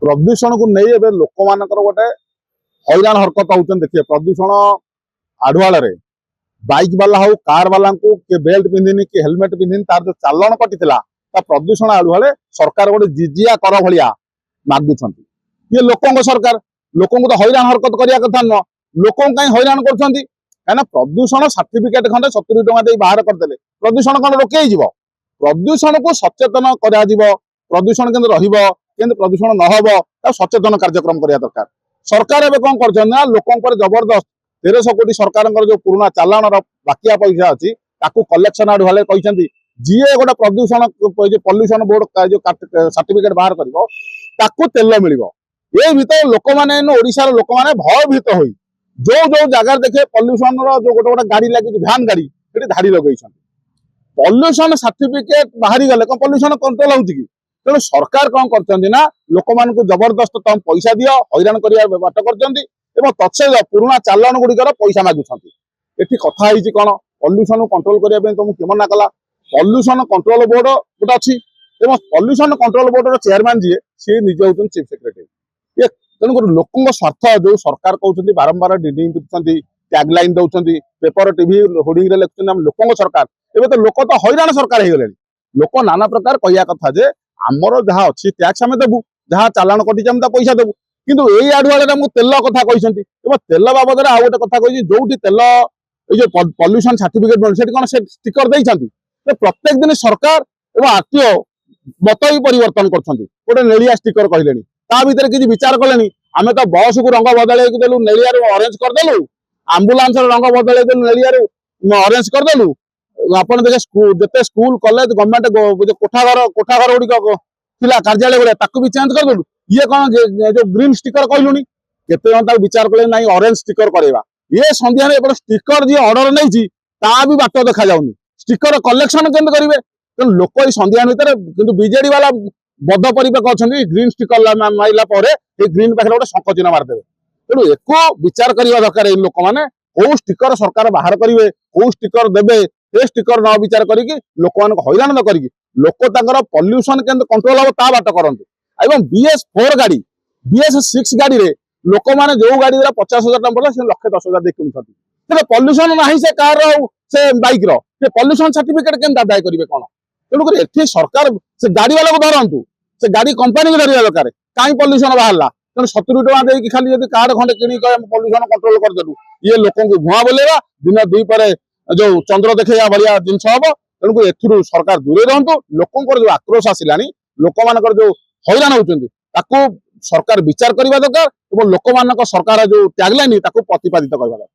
प्रदूषण को नहीं एबे लोक मानकर गोटे हैरान हरकत होउछन। देखिए प्रदूषण आढ़ुआल बाइक वाला हो कार वाला को के बेल्ट पिंधिनी कि हेलमेट पिंधिनी तार जो चालाण कटिला प्रदूषण आढ़ुआल सरकार गोटे जिजिया कर भलिया मागुछंती। ये लोकों सरकार लोकों तो हैरान हरकत करिया कथा न लोक कहीं हैरान करछंती कहीं प्रदूषण सर्टिफिकेट खंडे 70 टंका दे बाहर करदेले प्रदूषण कौन रोके प्रदूषण को सचेतन करा प्रदूषण केंद्र रहिबो केंद्र प्रदूषण न हबो सचेतन कार्यक्रम करिया दरकार। सरकार एबे कोन करछन ना लोकों पर जबरदस्त 1300 कोटी सरकार जो पुराना चालाण बाकिया पैसा अच्छी कलेक्शन आड़ वाले कहते जीए गोटे प्रदूषण पल्यूशन बोर्ड जो सर्टिफिकेट बाहर कर तेल मिल ये भीतर लोक मैंने ओडिशार लोक मैंने भयभीत हो जो जो जगह देखे पल्यूशन जो गोटे गोटे गाड़ी लगी भ्यान गाड़ी धाड़ी लगे पल्यूशन सर्टिफिकेट बाहरी गले कौन पल्यूशन कंट्रोल हो तेणु सरकार कौन कर लोक मान जबरदस्त तुम पैसा दियो हैरान कर बाट कर तत्सह पुराना चालाण गुड़िकर पैसा मागुंट ये कथा कौन पल्यूशन कंट्रोल करने तुमको किए मना कला पल्यूशन कंट्रोल बोर्ड गोटे अच्छी पल्यूशन कंट्रोल बोर्ड चेयरमैन जी सी निजे होती चीफ सेक्रेटरी ये तेणुक लोकों स्वार्थ जो सरकार कहते बारंबार डिडिंग पिटुंट टैगलाइन दौरान पेपर टीवी होर्डिंग लिखुं लोकों सरकार एवं तो लोक तो हैरान सरकार हो लोक नाना प्रकार कहया कथा जे आमर जहाँ अच्छी टैक्स आम देवु जहाँ चालाण कटी पैसा देवु किंतु यही आड़ुआले तेल कथा कहते तेल बाबद आउ गोटे कथा कही जो तेल ये पल्यूशन सर्टिफिकेट मिले कौन से स्टिकर देते प्रत्येक दिन सरकार एवं आरटीओ मत ही परिवर्तन कर नेलिया स्टिकर कहले भर किसी विचार कले आम तो बस को रंग बदल देलु नेलिया ऑरेंज करदेलु आंबुलांस रंग बदल देलु नेलिया ऑरेंज करदेलु आपन देखे जिते स्कूल कॉलेज गवर्नमेंट कोठाघर गुड़िक थिला कार्यालय गुड़ा भी चेंज करदेलु ये कौन जो ग्रीन स्टिकर कहलुनी केते विचार कले ना ऑरेंज स्टिकर करवा ये संध्या एपटे स्टिकर जी ऑर्डर नहीं भी बाट देखा जाऊनी स्टिकर कलेक्शन केंद्र करेंगे तेणु लोक संध्या भितर किंतु बीजेडी वाला बद्ध परिपक्व अच्छा ग्रीन स्टिकर मारला ग्रीन पाखे गोटे शंख चिन्ह मारदेवे तेणु एको विचार करवा दरकार लोक मैंने कौ स्टिकर सरकार बाहर करेंगे कौ स्टिकर देवे ये स्टिकर न विचार करके लोक मान हैरान न करी लोक पल्यूशन केंद्र कंट्रोल हम ता बाट करते BS4 गाड़ी BS6 गाड़ी रे लोक मैंने जो गाड़ी 50,000 टଙ୍କା पड़े से 1,10,000 दे किणुଛନ୍ତି पल्यूशन ना से कार से बाइक रे पल्यूशन सर्टिफिकेट के आदाय करेंगे कौन तेणुक ये सरकार से गाड़ी वाला को धरतु से गाड़ी कंपानी को धरवा दरकार कहीं पल्यूशन बाहर तेणु 70 टଙ୍କା देकी खाली जब कार्ड खंडे कि पल्यूशन कंट्रोल करदेलु ये लोक भुआ बोलेगा दिन दुई पर जो चंद्र देखा भाया जिनस हम तेणुक ए सरकार दूरे रहतु लोक जो आक्रोश आसला लोक मान जो हैरान होती सरकार विचार करने दरकार और लोक मान सरकार जो टैगलाइन प्रतिपादित करवा दरकार।